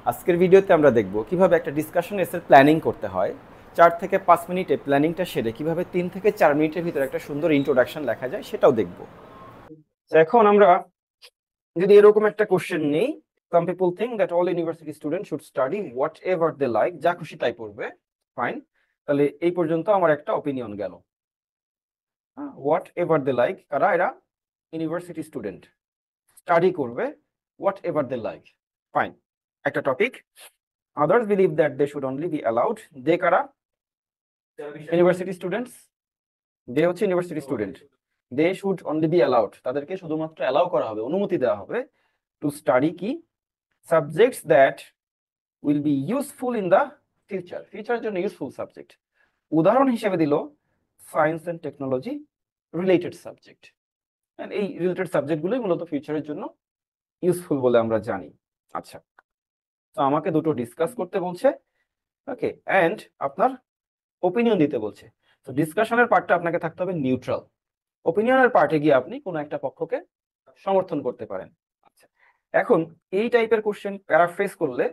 আজকের ভিডিওতে আমরা দেখব কিভাবে একটা ডিসকাশন এসের প্ল্যানিং করতে হয়। 4 থেকে 5 মিনিটে প্ল্যানিংটা সেরে কিভাবে 3 থেকে 4 মিনিটের ভিতরে একটা সুন্দর ইন্ট্রোডাকশন লেখা যায় সেটাও দেখব। এখন আমরা যদি এরকম একটা কোশ্চেন নেই, some people think that all university student should study whatever they like, যা খুশি তাই পড়বে, ফাইন। তাহলে এই পর্যন্ত আমার একটা অপিনিয়ন গেল। হোয়াট এভার দে লাইক, কারা এরা? ইউনিভার্সিটি স্টুডেন্ট, স্টাডি করবে whatever they like, fine, একটা topic. Others believe that they should only be allowed. They কারা? ইউনিভার্সিটি স্টুডেন্টস, দে হচ্ছে university student. They should only be allowed, তাদেরকে শুধুমাত্র allow করা হবে, অনুমতি দেওয়া হবে টু স্টাডি কি? Subjects that will be useful in the future, ফিউচারের জন্য ইউজফুল সাবজেক্ট। উদাহরণ হিসেবে দিল science and technology related subject. এই রিলেটেড সাবজেক্টগুলোই মূলত ফিউচারের জন্য ইউজফুল বলে আমরা জানি। আচ্ছা, তো আমাকে দুটো ডিসকাস করতে বলছে, ওকে, অ্যান্ড আপনার ওপিনিয়ন দিতে বলছে। তো ডিসকাশনের পার্টটা আপনাকে থাকতে হবে নিউট্রাল, ওপিনিয়নের পার্টে গিয়ে আপনি কোনো একটা পক্ষকে সমর্থন করতে পারেন। আচ্ছা, এখন এই টাইপের কোশ্চেন প্যারাফ্রেজ করলে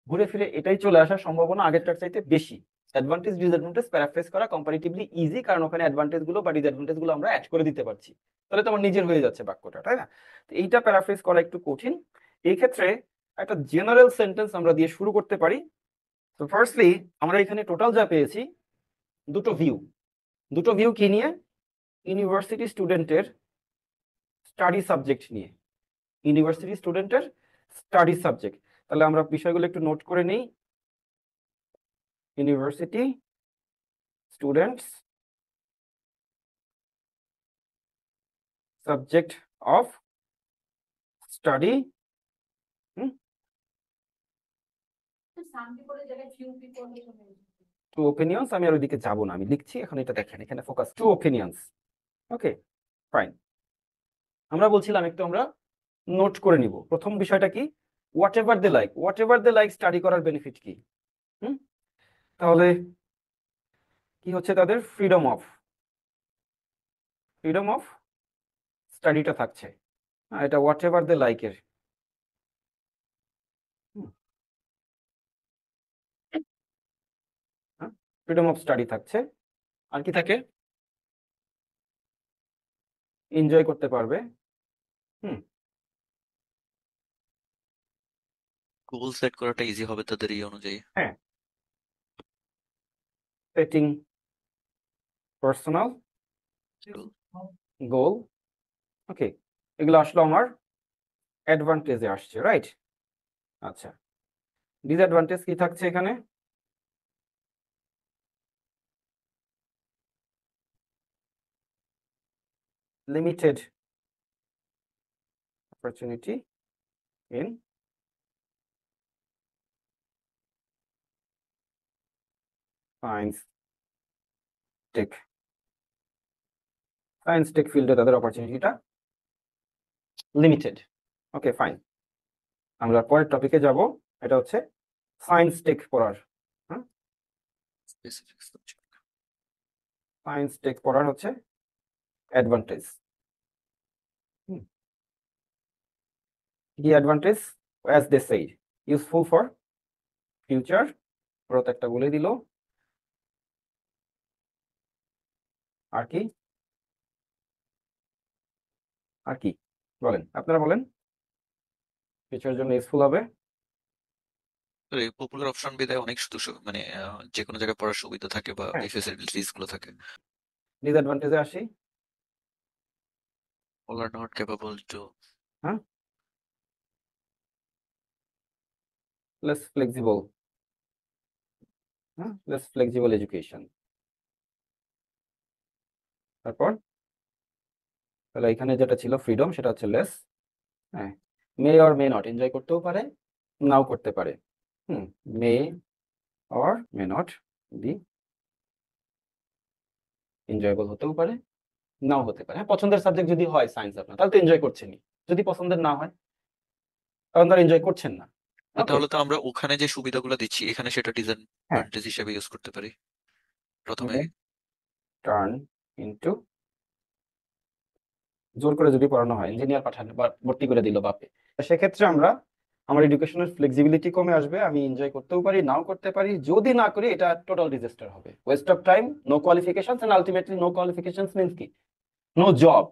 ঘুরে ফিরে এটাই চলে আসার সম্ভাবনা আগেরটার চাইতে বেশি। অ্যাডভান্টেজ ডিসঅ্যাডভান্টেজ প্যারাফ্রেজ করা কম্পারেটিভলি ইজি, কারণ ওখানে অ্যাডভান্টেজ গুলো বা ডিসঅ্যাডভান্টেজ গুলো আমরা অ্যাড করে দিতে পারছি, তাহলে তো আমার নিজের হয়ে যাচ্ছে বাক্যটা, তাই না? তো এইটা প্যারাফ্রেজ করা একটু কঠিন। এই ক্ষেত্রে একটা জেনারেল সেন্টেন্স আমরা দিয়ে শুরু করতে পারি। তো ফার্স্টলি আমরা এখানে টোটাল যা পেয়েছি দুটো ভিউ। দুটো ভিউ কি নিয়ে? ইউনিভার্সিটি স্টুডেন্টের স্টাডি সাবজেক্ট নিয়ে, ইউনিভার্সিটি স্টুডেন্টের স্টাডি সাবজেক্ট। তাহলে আমরা বিষয়গুলো একটু নোট করে নেই। University students subject of study, two opinions. আমি আর ওইদিকে যাবো না, আমি লিখছি এখন, এটা দেখেন এখানে ফোকাস, টু ওপিনিয়ন্স। ওকে, ফাইন। আমরা বলছিলাম একটু আমরা নোট করে নিব। প্রথম বিষয়টা কি? Whatever they like, whatever they like study করার বেনিফিট কি? তাহলে কি হচ্ছে? তাদের ফ্রিডম অফ স্টাডিটা থাকছে। এটা হোয়াট এভার দে লাইকের। ফ্রিডম অফ স্টাডি থাকছে। আর কি থাকে? এনজয় করতে পারবে। হুম, গোল সেট করাটা ইজি হবে তাদের এই অনুযায়ী। হ্যাঁ, সেটিং পার্সোনাল গোল। ওকে, এগুলো আসলে আমার অ্যাডভান্টেজে আসছে, রাইট? আচ্ছা, ডিসঅ্যাডভান্টেজ কি থাকছে এখানে? Limited opportunity in science tech, science tech ফিল্ডে তাদের অপরচুনিটিটা লিমিটেড। ওকে, ফাইন। আমরা পরের টপিকে যাব, এটা হচ্ছে সায়েন্স টেক পড়ার। Specific subject. সায়েন্স টেক পড়ার হচ্ছে অ্যাডভান্টেজ। কি advantage? As they said, useful for future, ওরা তো একটা বলে দিল। আর কি? আর কি বলেন, আপনারা বলেন। ফিউচারের জন্য ইউজফুল হবে। এই পপুলার অপশন বিদায় অনেক মানে যে কোনো জায়গায় পড়ার সুবিধা থাকে বা হ্যাঁ, এই ফ্যাসিলিটিস গুলো থাকে। ডিসঅ্যাডভান্টেজে আসি। All are not capable to. হ্যাঁ, লেস ফ্লেক্সিবল, হ্যাঁ, লেস ফ্লেক্সিবল এডুকেশন। তারপর তাহলে এখানে যেটা ছিল ফ্রিডম, সেটা হচ্ছে লেস। হ্যাঁ, may or may not, enjoy করতেও পারে, নাও করতে পারে। May or may not be enjoyable, হতেও পারে, নাও হতে পারে। হ্যাঁ, পছন্দের সাবজেক্ট যদি হয় সায়েন্স আপনার, তাহলে তো এনজয় করছেনই। যদি পছন্দের না হয় তখন তারা এনজয় করছেন না। ওকে, তাহলে তো আমরা ওখানে যে সুবিধাগুলো দিচ্ছি এখানে সেটা হ্যাঁ, ডিসঅ্যাডভান্টেজ হিসেবে ইউজ করতে পারি প্রথমে। টার্ন ইনটু, জোর করে যদি পড়ানো হয়, ইঞ্জিনিয়ার পাঠানো বা ভর্তি করে দিল বাপে, সেক্ষেত্রে আমরা আমার এডুকেশনের ফ্লেক্সিবিলিটি কমে আসবে, আমি এনজয় করতেও পারি, নাও করতে পারি। যদি না করি, এটা টোটাল ডিজাস্টার হবে, waste of time, no qualifications, and ultimately no qualifications means কি, নো জব।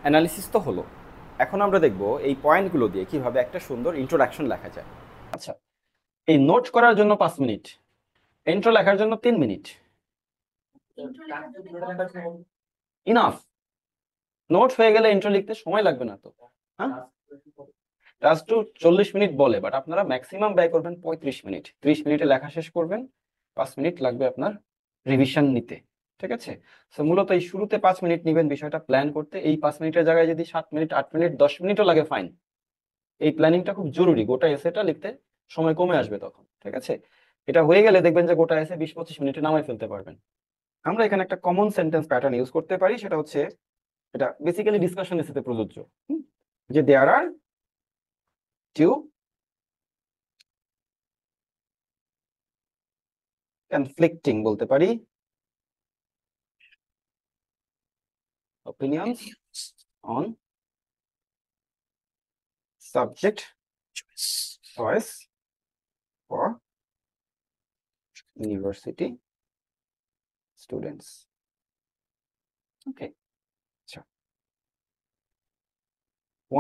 অ্যানালিসিস তো হলো, এখন আমরা দেখব এই পয়েন্টগুলো দিয়ে কিভাবে একটা সুন্দর ইন্ট্রোডাকশন লেখা যায়। আচ্ছা, এই নোট করার জন্য 5 মিনিট, ইন্ট্রো লেখার জন্য 3 মিনিট, ইনাফ। নোট হয়ে গেলে ইন্ট্রো লিখতে সময় লাগবে না তো। হ্যাঁ, জাস্ট 40 মিনিট বলে, বাট আপনারা ম্যাক্সিমাম ব্যয় করবেন 35 মিনিট। 30 মিনিটে লেখা শেষ করবেন, 5 মিনিট লাগবে আপনার রিভিশন নিতে। ঠিক আছে, তো মূলত এই শুরুতে 5 মিনিট নেবেন বিষয়টা প্ল্যান করতে। এই 5 মিনিটের জায়গায় যদি 7 মিনিট, 8 মিনিট, 10 মিনিটও লাগে, ফাইন। এই প্ল্যানিংটা খুব জরুরি, গোটা এসেটা লিখতে সময় কমে আসবে তখন। ঠিক আছে, এটা হয়ে গেলে দেখবেন যে গোটা এসে 20-25 মিনিটে নামাই ফেলতে পারবেন। আমরা এখানে একটা কমন সেন্টেন্স প্যাটার্ন ইউজ করতে পারি, সেটা হচ্ছে, এটা বেসিক্যালি ডিসকাশন এসেতে প্রযোজ্য, যে দেয়ার আর টু কনফ্লিক্টিং, বলতে পারি, opinions on subject choice for university students. Okay, so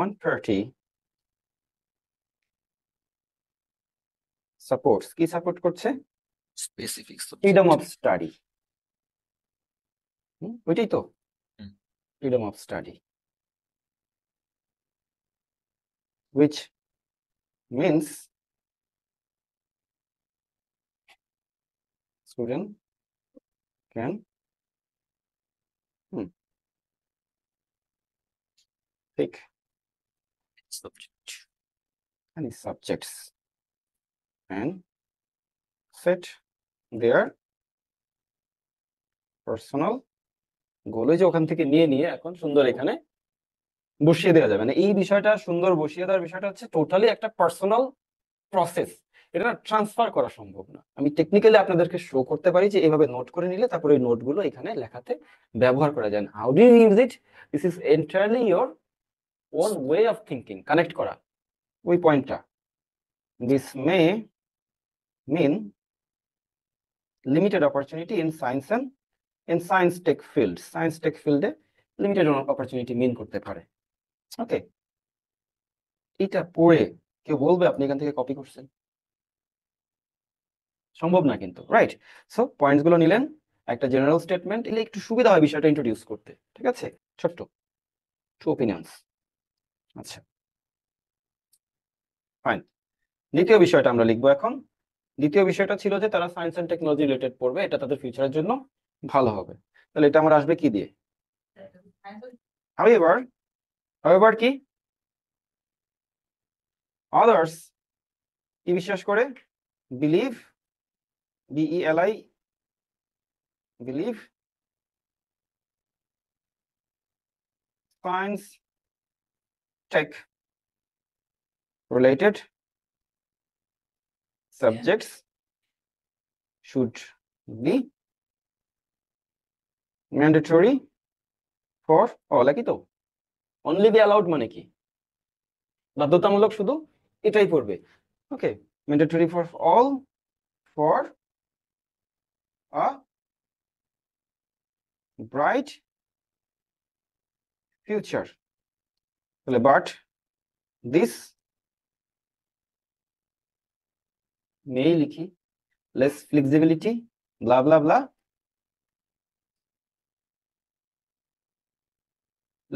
one party supports, কি সাপোর্ট করছে, স্পেসিফিক ফ্রিডম অফ স্টাডি। ওইটাই তো, হুম। Freedom of study, which means student can pick subject. any subjects and set their personal goal। যে ওখান থেকে নিয়ে নিয়ে এখন সুন্দর এখানে বসিয়ে দেওয়া যাবে। মানে এই বিষয়টা, সুন্দর বসিয়ে দেওয়ার বিষয়টা হচ্ছে টোটালি একটা পার্সোনাল প্রসেস, এটা না ট্রান্সফার করা সম্ভব না। আমি টেকনিক্যালি আপনাদেরকে শো করতে পারি যে এইভাবে নোট করে নিলে তারপরে ওই নোটগুলো এখানে লেখাতে ব্যবহার করা যায়। How do you use it, this is entirely your own way of thinking, connect করা ওই পয়েন্টটা। This may mean limited opportunity in science and in science tech field, science tech ফিল্ডে লিমিটেড অপরচুনিটি মিন করতে পারে। ওকে, এটা পড়ে কেউ বলবে আপনি এখান থেকে কপি করছেন? সম্ভব না কিন্তু, রাইট? সো পয়েন্টস গুলো নিলেন, একটা জেনারেল স্টেটমেন্ট, এলে একটু সুবিধা হয় বিষয়টা ইন্ট্রোডিউস করতে। ঠিক আছে, ছোট্ট টু ওপিনিয়ন্স। আচ্ছা, ফাইন। দ্বিতীয় বিষয়টা আমরা লিখবো এখন। দ্বিতীয় বিষয়টা ছিল যে তারা সায়েন্স এন্ড টেকনোলজি রিলেটেড পড়বে, এটা তাদের ফিউচারের জন্য ভালো হবে। তাহলে এটা আমার আসবে কি দিয়ে? হাউএভার, হাউএভার কি, আদার্স কি বিশ্বাস করে, believe, B E L I, believe science tech related subjects should be mandatory for all। একই তো, only be allowed মানে কি, বাধ্যতামূলক শুধু এটাই পড়বে। ওকে, mandatory for all for a bright future। তাহলে but this may লিখি less flexibility blah blah blah,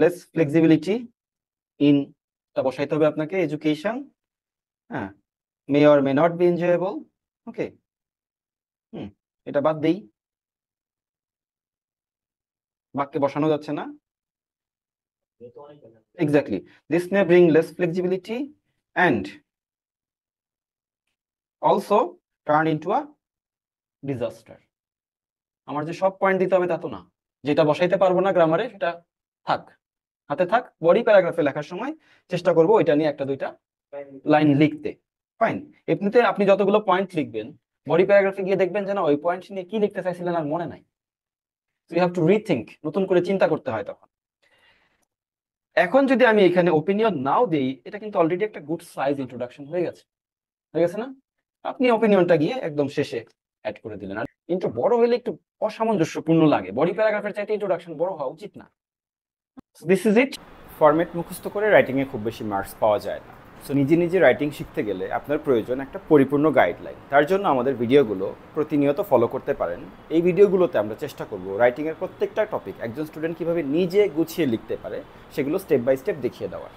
less flexibility in, তা বসাইতে হবে আপনাকে, এডুকেশন, হ্যাঁ, may or may not be enjoyable। ওকে, এটা বাদ দেই, বাক্যে বসানো যাচ্ছে না। Exactly, this may bring less flexibility and also turn into a disaster। আমার যে সব পয়েন্ট দিতে হবে তা তো না, যেটা বসাইতে পারবো না গ্রামারে সেটা থাক, হাতে থাক। বডি প্যারাগ্রাফে লেখার সময় চেষ্টা করবো ওইটা নিয়ে একটা দুইটা লাইন লিখতে। ফাইন, এমনিতে আপনি যতগুলো পয়েন্ট লিখবেন, বডি প্যারাগ্রাফে গিয়ে দেখবেন যে না ওই পয়েন্ট নিয়ে কি লিখতে চাইছিলেন আর মনে নাই। ইউ হ্যাভ টু রিথিঙ্ক, নতুন করে চিন্তা করতে হয় তখন। এখন যদি আমি এখানে ওপিনিয়ন নাও দিই, এটা কিন্তু অলরেডি একটা গুড সাইজ ইন্ট্রোডাকশন হয়ে গেছে না? আপনি ওপিনিয়নটা গিয়ে একদম শেষে অ্যাড করে দিলেন। আর ইন্ট্রো বড় হলে একটু অসামঞ্জস্যপূর্ণ লাগে, বডি প্যারাগ্রাফের চাইতে ইন্ট্রোডাকশন বড় হওয়া উচিত না। This is it. ফরম্যাট মুখস্থ করে রাইটিংয়ে খুব বেশি মার্কস পাওয়া যায় না। সো নিজে নিজে রাইটিং শিখতে গেলে আপনার প্রয়োজন একটা পরিপূর্ণ গাইডলাইন। তার জন্য আমাদের ভিডিওগুলো প্রতিনিয়ত ফলো করতে পারেন। এই ভিডিওগুলোতে আমরা চেষ্টা করব রাইটিংয়ের প্রত্যেকটা টপিক একজন স্টুডেন্ট কীভাবে নিজে গুছিয়ে লিখতে পারে সেগুলো স্টেপ বাই স্টেপ দেখিয়ে দেওয়ার।